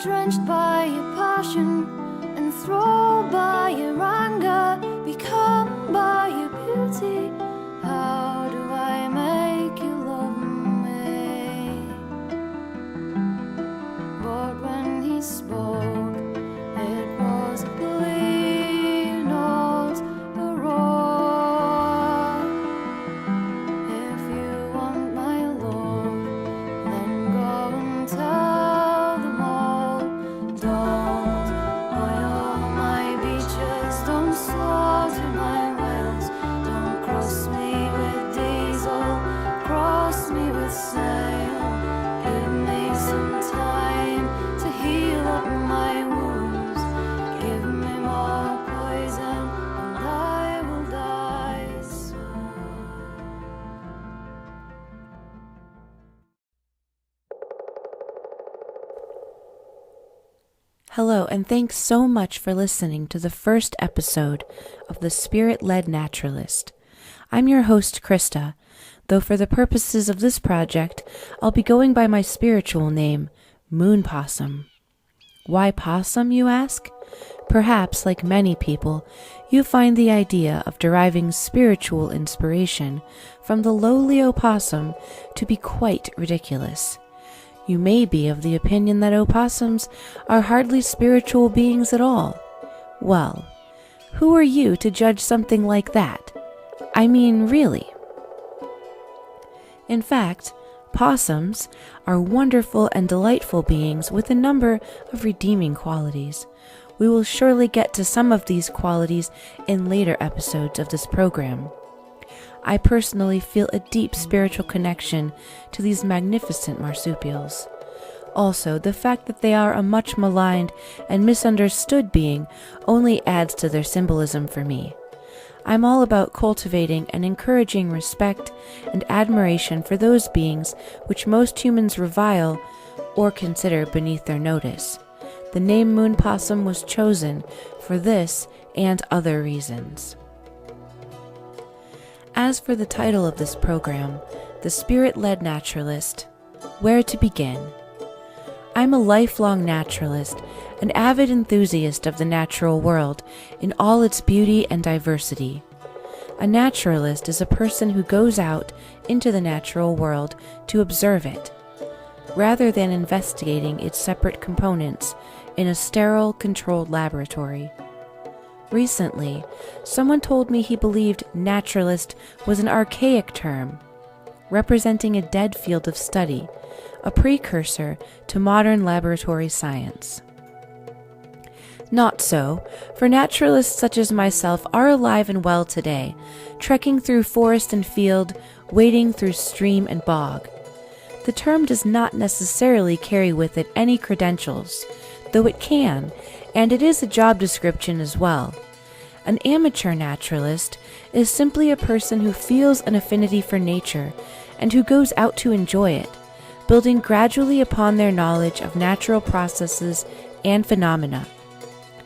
drenched by your passion, enthralled by your anger, become by your beauty. How do I make you love me? But when he spoke, it was a glee, not a roar. If you want my love, then go and tell them all. Don't oil my beaches, don't slaughter my whales, don't cross me with diesel, cross me with sail. Give me some time to heal up my wounds. Give me more poison and I will die soon. Hello, and thanks so much for listening to the first episode of the Spirit-Led Naturalist. I'm your host, Krista, though for the purposes of this project, I'll be going by my spiritual name, Moon Possum. Why possum, you ask? Perhaps, like many people, you find the idea of deriving spiritual inspiration from the lowly opossum to be quite ridiculous. You may be of the opinion that opossums are hardly spiritual beings at all. Well, who are you to judge something like that? I mean, really. In fact, possums are wonderful and delightful beings with a number of redeeming qualities. We will surely get to some of these qualities in later episodes of this program. I personally feel a deep spiritual connection to these magnificent marsupials. Also, the fact that they are a much maligned and misunderstood being only adds to their symbolism for me. I'm all about cultivating and encouraging respect and admiration for those beings which most humans revile or consider beneath their notice. The name Moon Possum was chosen for this and other reasons. As for the title of this program, The Spirit-Led Naturalist, where to begin? I'm a lifelong naturalist, an avid enthusiast of the natural world in all its beauty and diversity. A naturalist is a person who goes out into the natural world to observe it, rather than investigating its separate components in a sterile, controlled laboratory. Recently, someone told me he believed naturalist was an archaic term, representing a dead field of study, a precursor to modern laboratory science. Not so, for naturalists such as myself are alive and well today, trekking through forest and field, wading through stream and bog. The term does not necessarily carry with it any credentials, though it can, and it is a job description as well. An amateur naturalist is simply a person who feels an affinity for nature and who goes out to enjoy it, building gradually upon their knowledge of natural processes and phenomena.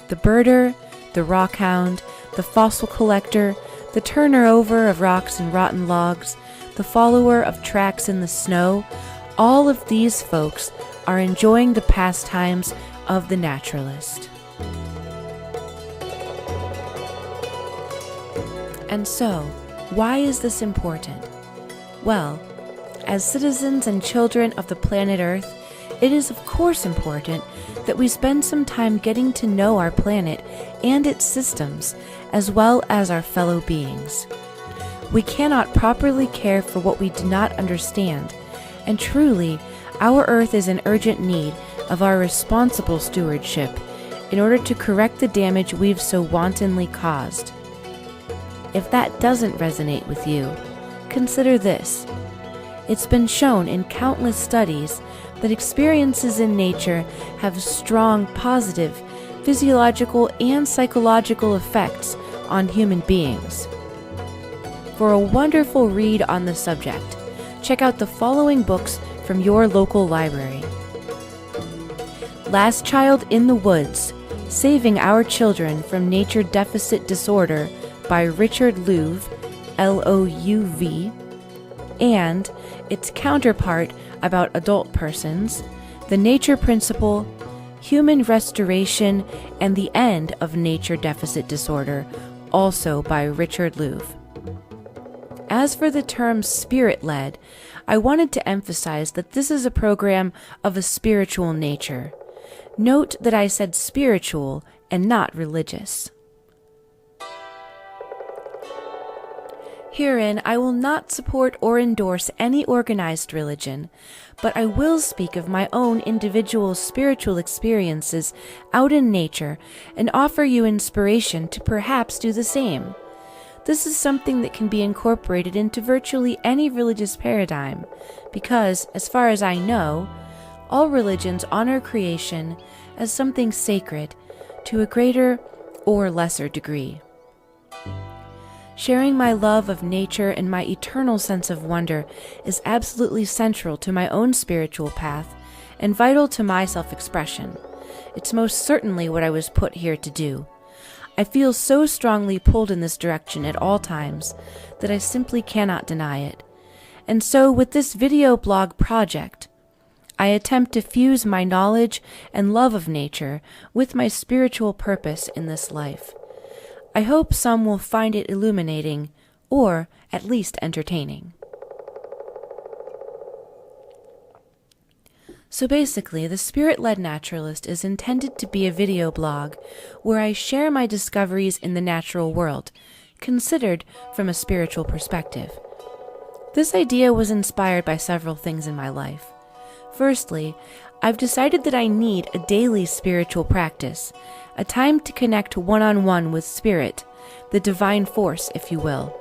The birder, the rockhound, the fossil collector, the turner over of rocks and rotten logs, the follower of tracks in the snow, all of these folks are enjoying the pastimes of the naturalist. And so, why is this important? Well, as citizens and children of the planet Earth, it is of course important that we spend some time getting to know our planet and its systems, as well as our fellow beings. We cannot properly care for what we do not understand, and truly, our Earth is in urgent need of our responsible stewardship in order to correct the damage we've so wantonly caused. If that doesn't resonate with you, consider this. It's been shown in countless studies that experiences in nature have strong positive physiological and psychological effects on human beings. For a wonderful read on the subject, check out the following books from your local library. Last Child in the Woods, Saving Our Children from Nature Deficit Disorder by Richard Louv, L-O-U-V, and its counterpart about adult persons, The Nature Principle, Human Restoration and the End of Nature Deficit Disorder, also by Richard Louv. As for the term spirit-led, I wanted to emphasize that this is a program of a spiritual nature. Note that I said spiritual and not religious. Herein, I will not support or endorse any organized religion, but I will speak of my own individual spiritual experiences out in nature and offer you inspiration to perhaps do the same. This is something that can be incorporated into virtually any religious paradigm, because, as far as I know, all religions honor creation as something sacred to a greater or lesser degree. Sharing my love of nature and my eternal sense of wonder is absolutely central to my own spiritual path and vital to my self-expression. It's most certainly what I was put here to do. I feel so strongly pulled in this direction at all times that I simply cannot deny it. And so with this video blog project, I attempt to fuse my knowledge and love of nature with my spiritual purpose in this life. I hope some will find it illuminating, or at least entertaining. So basically, the Spirit-Led Naturalist is intended to be a video blog where I share my discoveries in the natural world, considered from a spiritual perspective. This idea was inspired by several things in my life. Firstly, I've decided that I need a daily spiritual practice, a time to connect one-on-one with spirit, the divine force, if you will.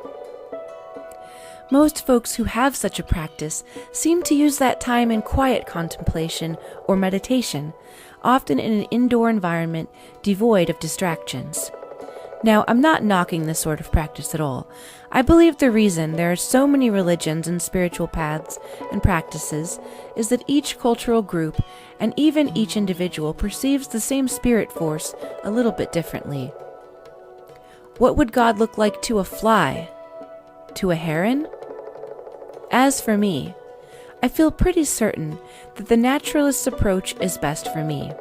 Most folks who have such a practice seem to use that time in quiet contemplation or meditation, often in an indoor environment devoid of distractions. Now, I'm not knocking this sort of practice at all. I believe the reason there are so many religions and spiritual paths and practices is that each cultural group and even each individual perceives the same spirit force a little bit differently. What would God look like to a fly? To a heron? As for me, I feel pretty certain that the naturalist's approach is best for me.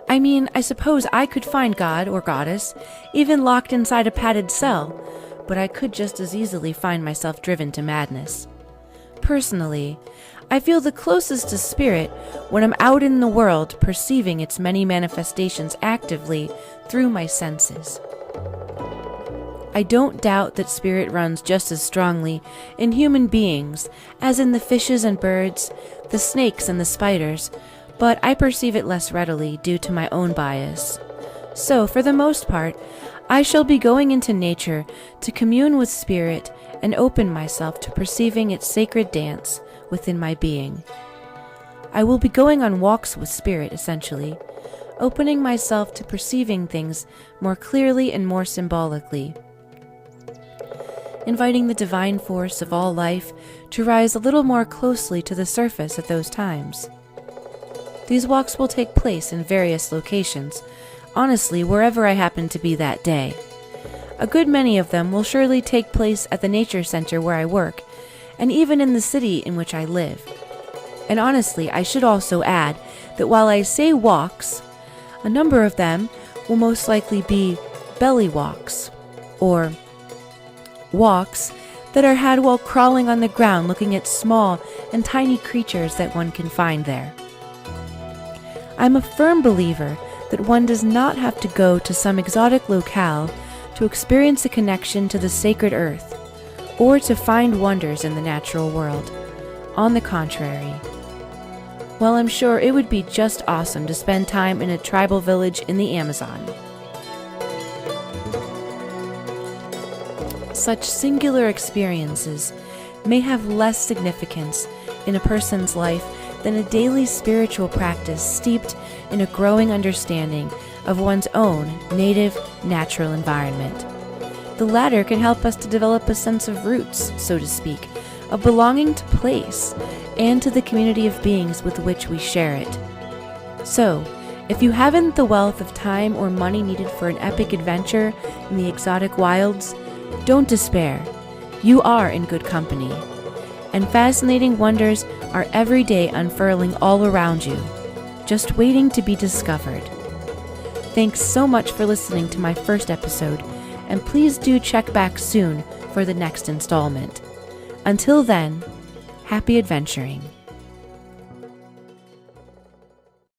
I mean, I suppose I could find God or goddess, even locked inside a padded cell, but I could just as easily find myself driven to madness. Personally, I feel the closest to spirit when I'm out in the world perceiving its many manifestations actively through my senses. I don't doubt that spirit runs just as strongly in human beings as in the fishes and birds, the snakes and the spiders, but I perceive it less readily due to my own bias. So, for the most part, I shall be going into nature to commune with spirit and open myself to perceiving its sacred dance within my being. I will be going on walks with spirit, essentially, opening myself to perceiving things more clearly and more symbolically, inviting the divine force of all life to rise a little more closely to the surface at those times. These walks will take place in various locations, honestly, wherever I happen to be that day. A good many of them will surely take place at the nature center where I work, and even in the city in which I live. And honestly, I should also add that while I say walks, a number of them will most likely be belly walks, or walks that are had while crawling on the ground looking at small and tiny creatures that one can find there. I'm a firm believer that one does not have to go to some exotic locale to experience a connection to the sacred earth, or to find wonders in the natural world. On the contrary, while I'm sure it would be just awesome to spend time in a tribal village in the Amazon, such singular experiences may have less significance in a person's life than a daily spiritual practice steeped in a growing understanding of one's own native, natural environment. The latter can help us to develop a sense of roots, so to speak, of belonging to place and to the community of beings with which we share it. So, if you haven't the wealth of time or money needed for an epic adventure in the exotic wilds, don't despair. You are in good company, and fascinating wonders are every day unfurling all around you. just waiting to be discovered. Thanks so much for listening to my first episode, and please do check back soon for the next installment. Until then, happy adventuring.